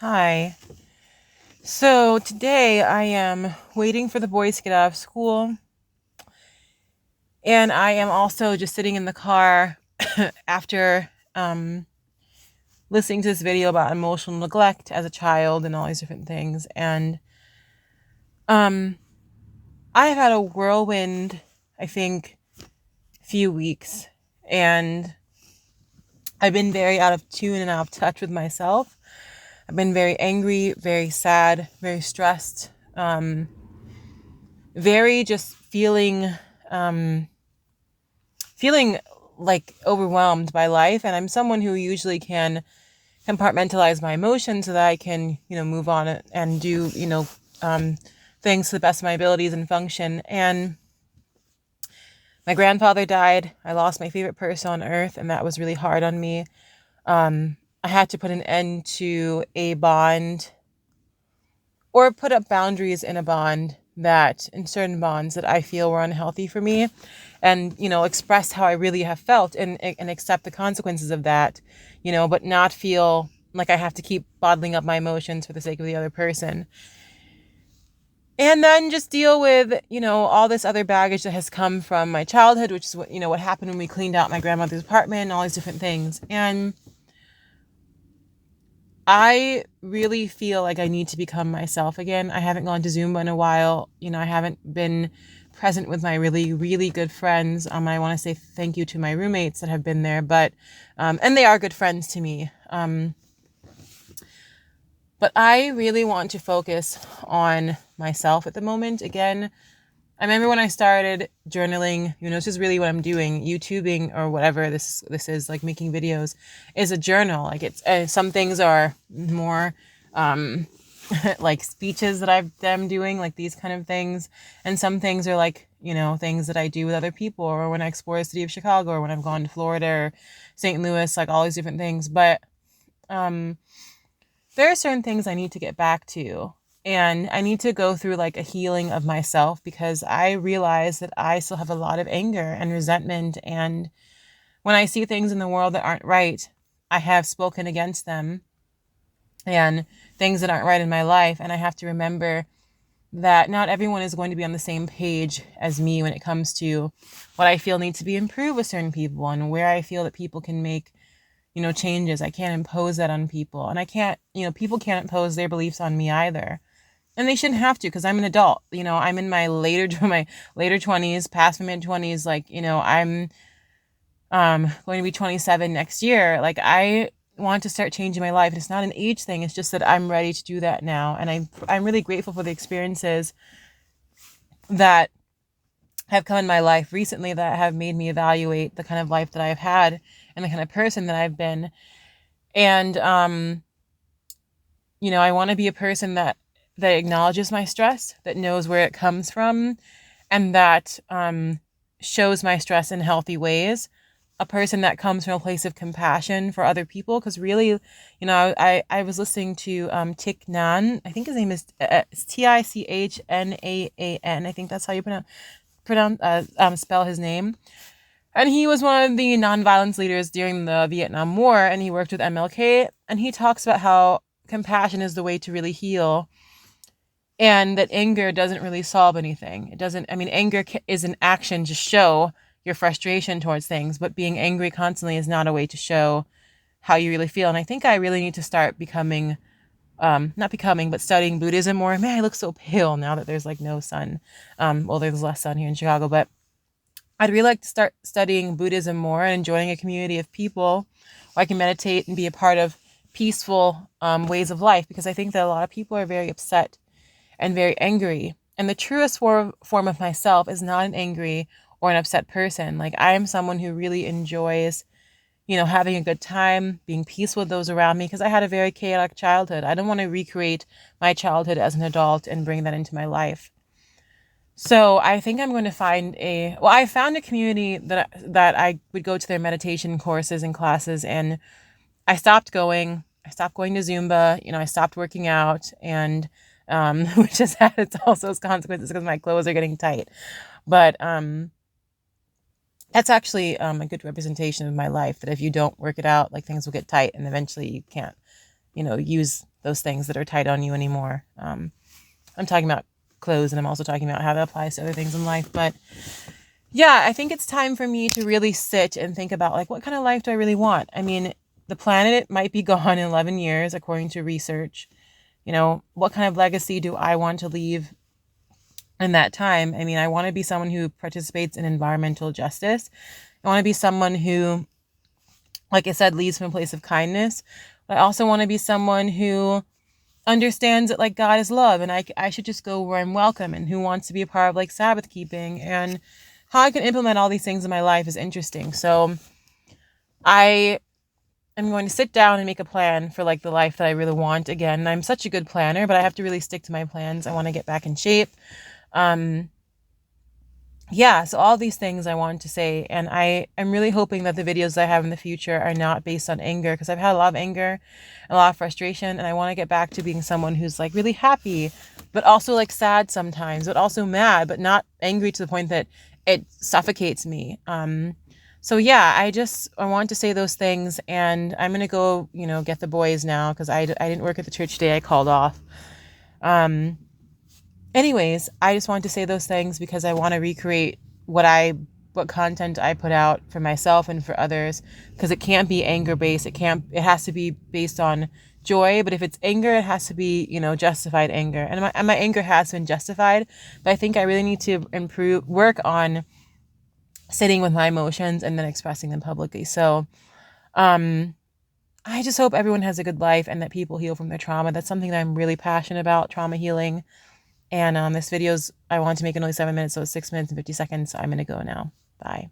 Hi. So today I am waiting for the boys to get out of school, and I am also just sitting in the car after listening to this video about emotional neglect as a child and all these different things. And um, I have had a whirlwind, I think, few weeks, and I've been very out of tune and out of touch with myself. I've been very angry, very sad, very stressed, very just um, feeling like overwhelmed by life. And I'm someone who usually can compartmentalize my emotions so that I can, move on and do, things to the best of my abilities and function. And my grandfather died. I lost my favorite person on earth, and that was really hard on me. I had to put an end to a bond or put up boundaries in a bond that in certain bonds that I feel were unhealthy for me, and express how I really have felt, and accept the consequences of that, but not feel like I have to keep bottling up my emotions for the sake of the other person. And then just deal with, all this other baggage that has come from my childhood, which is what happened when we cleaned out my grandmother's apartment and all these different things. And I really feel like I need to become myself again. I haven't gone to Zumba in a while. I haven't been present with my really, really good friends. I want to say thank you to my roommates that have been there, and they are good friends to me. But I really want to focus on myself at the moment again. I remember when I started journaling, this is really what I'm doing. YouTubing or whatever this is, like making videos, is a journal. Like it's some things are more like speeches that I'm doing, like these kind of things, and some things are like things that I do with other people, or when I explore the city of Chicago, or when I've gone to Florida or St. Louis, like all these different things. But there are certain things I need to get back to. And I need to go through like a healing of myself, because I realize that I still have a lot of anger and resentment. And when I see things in the world that aren't right, I have spoken against them, and things that aren't right in my life. And I have to remember that not everyone is going to be on the same page as me when it comes to what I feel needs to be improved with certain people, and where I feel that people can make changes. I can't impose that on people. And I can't, people can't impose their beliefs on me either. And they shouldn't have to, because I'm an adult. I'm in my later 20s, past my mid 20s. Like, I'm going to be 27 next year. Like, I want to start changing my life. And it's not an age thing. It's just that I'm ready to do that now. And I'm really grateful for the experiences that have come in my life recently that have made me evaluate the kind of life that I've had and the kind of person that I've been. And I want to be a person that acknowledges my stress, that knows where it comes from, and that shows my stress in healthy ways. A person that comes from a place of compassion for other people, because really, I was listening to Thich Nhat. I think his name is Tichnaan. I think that's how you spell his name. And he was one of the nonviolence leaders during the Vietnam War, and he worked with MLK. And he talks about how compassion is the way to really heal, and that anger doesn't really solve anything. It doesn't, anger is an action to show your frustration towards things, but being angry constantly is not a way to show how you really feel. And I think I really need to start but studying Buddhism more. Man, I look so pale now that there's like no sun. Well, there's less sun here in Chicago, but I'd really like to start studying Buddhism more and joining a community of people where I can meditate and be a part of peaceful ways of life, because I think that a lot of people are very upset and very angry. And the truest form of myself is not an angry or an upset person. Like, I am someone who really enjoys, having a good time, being peaceful with those around me, because I had a very chaotic childhood. I don't want to recreate my childhood as an adult and bring that into my life. So I think I'm going to I found a community that I would go to their meditation courses and classes, and I stopped going. I stopped going to Zumba. I stopped working out, and which has had its consequences, because my clothes are getting tight. But that's actually a good representation of my life, that if you don't work it out, like, things will get tight, and eventually you can't, use those things that are tight on you anymore. I'm talking about clothes, and I'm also talking about how that applies to other things in life. But yeah, I think it's time for me to really sit and think about, like, what kind of life do I really want? I mean, the planet might be gone in 11 years, according to research. You know, what kind of legacy do I want to leave in that time? I mean, I want to be someone who participates in environmental justice. I want to be someone who, like I said, leads from a place of kindness. But I also want to be someone who understands that, like, God is love, and I should just go where I'm welcome, and who wants to be a part of, like, Sabbath keeping, and how I can implement all these things in my life is interesting. So I am going to sit down and make a plan for, like, the life that I really want. Again, I'm such a good planner, but I have to really stick to my plans. I want to get back in shape. Yeah, so all these things I want to say, and I am really hoping that the videos I have in the future are not based on anger, because I've had a lot of anger, a lot of frustration, and I want to get back to being someone who's, like, really happy, but also, like, sad sometimes, but also mad, but not angry to the point that it suffocates me. So yeah, I want to say those things, and I'm gonna go, get the boys now, because I didn't work at the church today. I called off. Anyways, I just wanted to say those things because I want to recreate what content I put out for myself and for others, because it can't be anger based. It has to be based on joy. But if it's anger, it has to be, justified anger. And my anger has been justified, but I think I really need to work on sitting with my emotions and then expressing them publicly. So, I just hope everyone has a good life and that people heal from their trauma. That's something that I'm really passionate about, trauma healing. And this video's, I want to make it only 7 minutes, so it's 6 minutes and 50 seconds. So I'm going to go now. Bye.